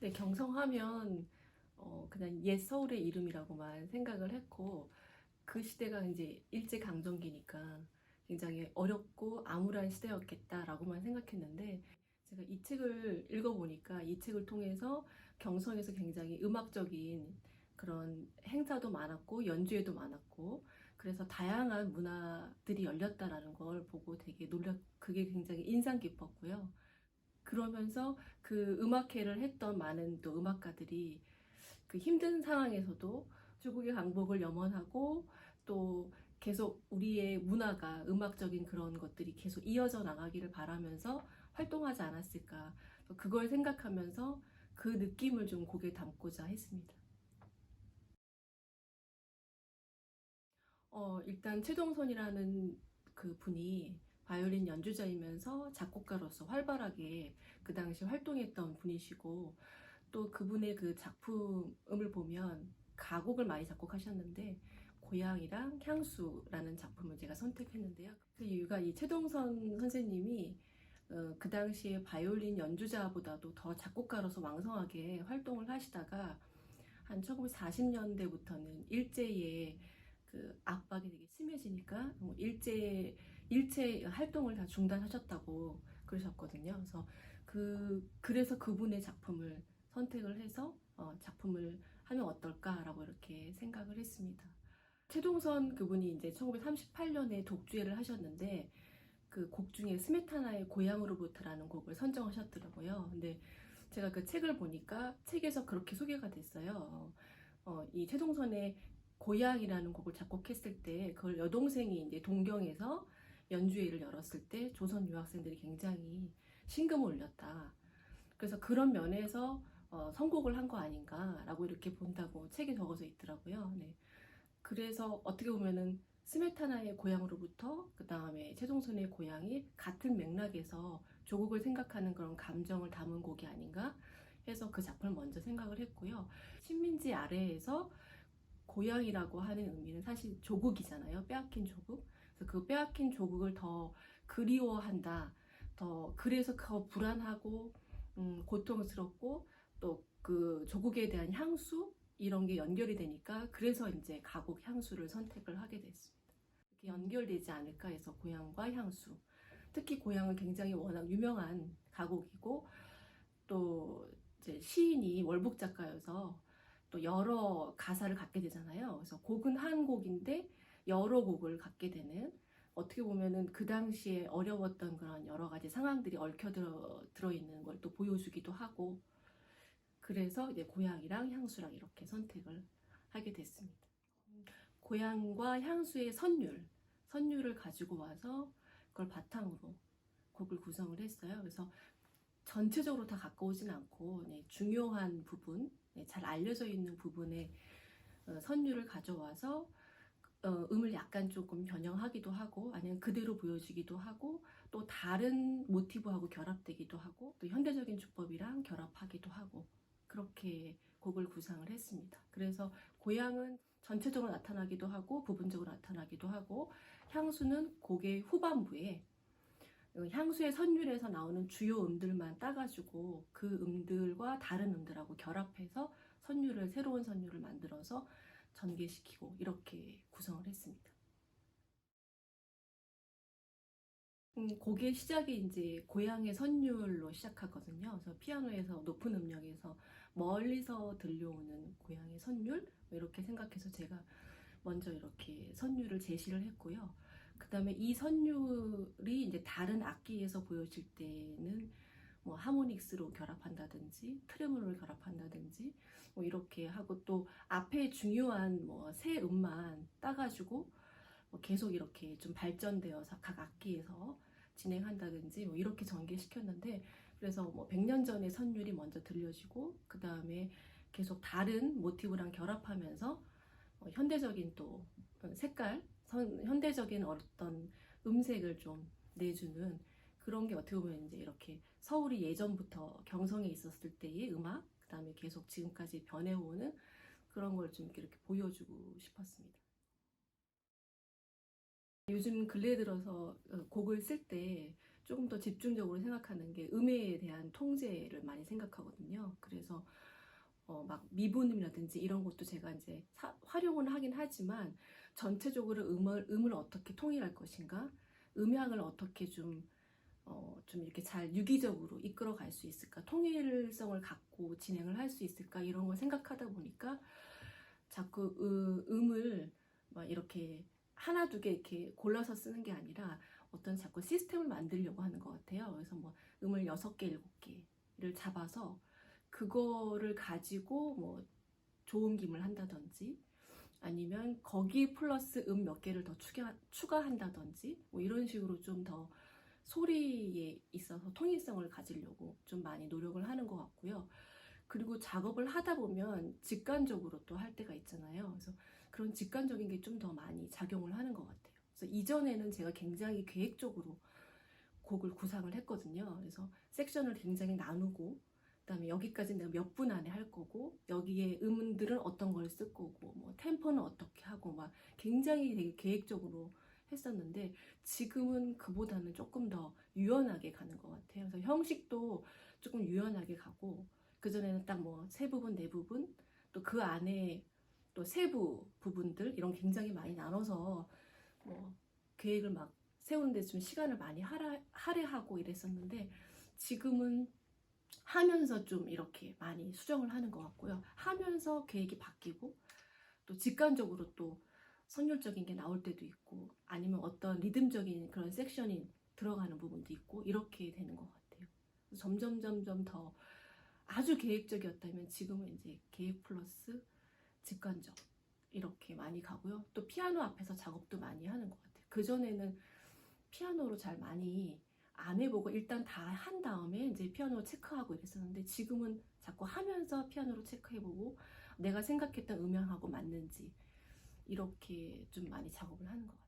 네, 경성하면 그냥 옛 서울의 이름이라고만 생각을 했고 그 시대가 이제 일제강점기니까 굉장히 어렵고 암울한 시대였겠다라고만 생각했는데 제가 이 책을 읽어보니까 이 책을 통해서 경성에서 굉장히 음악적인 그런 행사도 많았고 연주회도 많았고 그래서 다양한 문화들이 열렸다라는 걸 보고 되게 그게 굉장히 인상 깊었고요. 그러면서 그 음악회를 했던 많은 또 음악가들이 그 힘든 상황에서도 조국의 강복을 염원하고 또 계속 우리의 문화가 음악적인 그런 것들이 계속 이어져 나가기를 바라면서 활동하지 않았을까. 그걸 생각하면서 그 느낌을 좀 곡에 담고자 했습니다. 일단 최동선이라는 그 분이 바이올린 연주자이면서 작곡가로서 활발하게 그 당시 활동했던 분이시고 또 그분의 그 작품을 보면 가곡을 많이 작곡하셨는데 고향이랑 향수라는 작품을 제가 선택했는데요. 그 이유가 이 최동선 선생님이 그 당시에 바이올린 연주자보다도 더 작곡가로서 왕성하게 활동을 하시다가 한 1940년대부터는 일제의 그 압박이 되게 심해지니까 일체 활동을 다 중단하셨다고 그러셨거든요. 그래서 그분의 작품을 선택을 해서 작품을 하면 어떨까라고 이렇게 생각을 했습니다. 최동선 그분이 이제 1938년에 독주회를 하셨는데 그 곡 중에 스메타나의 고향으로부터라는 곡을 선정하셨더라고요. 근데 제가 그 책을 보니까 책에서 그렇게 소개가 됐어요. 이 최동선의 고향이라는 곡을 작곡했을 때 그걸 여동생이 이제 동경에서 연주회를 열었을 때 조선 유학생들이 굉장히 신금을 울렸다. 그래서 그런 면에서 선곡을 한 거 아닌가라고 이렇게 본다고 책에 적어져 있더라고요. 네. 그래서 어떻게 보면은 스메타나의 고향으로부터 그 다음에 최동선의 고향이 같은 맥락에서 조국을 생각하는 그런 감정을 담은 곡이 아닌가 해서 그 작품을 먼저 생각을 했고요. 식민지 아래에서 고향이라고 하는 의미는 사실 조국이잖아요. 빼앗긴 조국. 그래서 그 빼앗긴 조국을 더 그리워한다. 그래서 더 불안하고 고통스럽고 또 그 조국에 대한 향수 이런 게 연결이 되니까 그래서 이제 가곡 향수를 선택을 하게 됐습니다. 이렇게 연결되지 않을까 해서 고향과 향수. 특히 고향은 굉장히 워낙 유명한 가곡이고 또 이제 시인이 월북 작가여서 또 여러 가사를 갖게 되잖아요. 그래서 곡은 한 곡인데 여러 곡을 갖게 되는 어떻게 보면은 그 당시에 어려웠던 그런 여러 가지 상황들이 들어있는 걸 또 보여주기도 하고 그래서 이제 고향이랑 향수랑 이렇게 선택을 하게 됐습니다. 고향과 향수의 선율을 가지고 와서 그걸 바탕으로 곡을 구성을 했어요. 그래서 전체적으로 다 가까우진 않고 네, 중요한 부분, 네, 잘 알려져 있는 부분에 선율을 가져와서 음을 약간 조금 변형하기도 하고 아니면 그대로 보여지기도 하고 또 다른 모티브하고 결합되기도 하고 또 현대적인 주법이랑 결합하기도 하고 그렇게 곡을 구상을 했습니다. 그래서 고향은 전체적으로 나타나기도 하고 부분적으로 나타나기도 하고 향수는 곡의 후반부에 향수의 선율에서 나오는 주요 음들만 따가지고 그 음들과 다른 음들하고 결합해서 새로운 선율을 만들어서 전개시키고 이렇게 구성을 했습니다. 곡의 시작이 이제 고향의 선율로 시작하거든요. 그래서 피아노에서 높은 음역에서 멀리서 들려오는 고향의 선율 뭐 이렇게 생각해서 제가 먼저 이렇게 선율을 제시를 했고요. 그 다음에 이 선율이 이제 다른 악기에서 보여질 때는 뭐 하모닉스로 결합한다든지 트레몰로를 결합한다든지 뭐 이렇게 하고 또 앞에 중요한 뭐 새 음만 따가지고 뭐 계속 이렇게 좀 발전되어서 각 악기에서 진행한다든지 뭐 이렇게 전개시켰는데 그래서 뭐 100년 전의 선율이 먼저 들려지고 그 다음에 계속 다른 모티브랑 결합하면서 현대적인 또 현대적인 어떤 음색을 좀 내주는 그런 게 어떻게 보면 이제 이렇게 서울이 예전부터 경성에 있었을 때의 음악, 그 다음에 계속 지금까지 변해오는 그런 걸 좀 이렇게 보여주고 싶었습니다. 요즘 근래 들어서 곡을 쓸 때 조금 더 집중적으로 생각하는 게 음에 대한 통제를 많이 생각하거든요. 그래서 막 미분음이라든지 이런 것도 제가 이제 활용은 하긴 하지만 전체적으로 음을 어떻게 통일할 것인가, 음향을 어떻게 좀 이렇게 잘 유기적으로 이끌어 갈 수 있을까, 통일성을 갖고 진행을 할 수 있을까, 이런 걸 생각하다 보니까 자꾸 음을 막 이렇게 하나 두 개 이렇게 골라서 쓰는 게 아니라 어떤 자꾸 시스템을 만들려고 하는 것 같아요. 그래서 뭐 음을 6개, 7개를 잡아서 그거를 가지고 뭐 조음김을 한다든지 아니면 거기 플러스 몇 개를 더 추가한다든지 뭐 이런 식으로 좀 더 소리에 있어서 통일성을 가지려고 좀 많이 노력을 하는 것 같고요. 그리고 작업을 하다 보면 직관적으로 또 할 때가 있잖아요. 그래서 그런 직관적인 게 좀 더 많이 작용을 하는 것 같아요. 그래서 이전에는 제가 굉장히 계획적으로 곡을 구상을 했거든요. 그래서 섹션을 굉장히 나누고 그다음에 여기까지 내가 몇 분 안에 할 거고 여기에 음들은 어떤 걸 쓸 거고 뭐 템포는 어떻게 하고 막 굉장히 되게 계획적으로 했었는데 지금은 그보다는 조금 더 유연하게 가는 것 같아요. 그래서 형식도 조금 유연하게 가고 그전에는 딱 뭐 세 부분, 네 부분 또 그 안에 또 세부 부분들 이런 굉장히 많이 나눠서 뭐 계획을 막 세우는데 좀 시간을 많이 할애하고 이랬었는데 지금은 하면서 좀 이렇게 많이 수정을 하는 것 같고요. 하면서 계획이 바뀌고 또 직관적으로 또 선율적인 게 나올 때도 있고 아니면 어떤 리듬적인 그런 섹션이 들어가는 부분도 있고 이렇게 되는 것 같아요. 점점 더 아주 계획적이었다면 지금은 이제 계획 플러스 직관적 이렇게 많이 가고요. 또 피아노 앞에서 작업도 많이 하는 것 같아요. 그전에는 피아노로 잘 많이 안 해보고 일단 다 한 다음에 이제 피아노 체크하고 이랬었는데 지금은 자꾸 하면서 피아노로 체크해보고 내가 생각했던 음향하고 맞는지 이렇게 좀 많이 작업을 하는 것 같아요.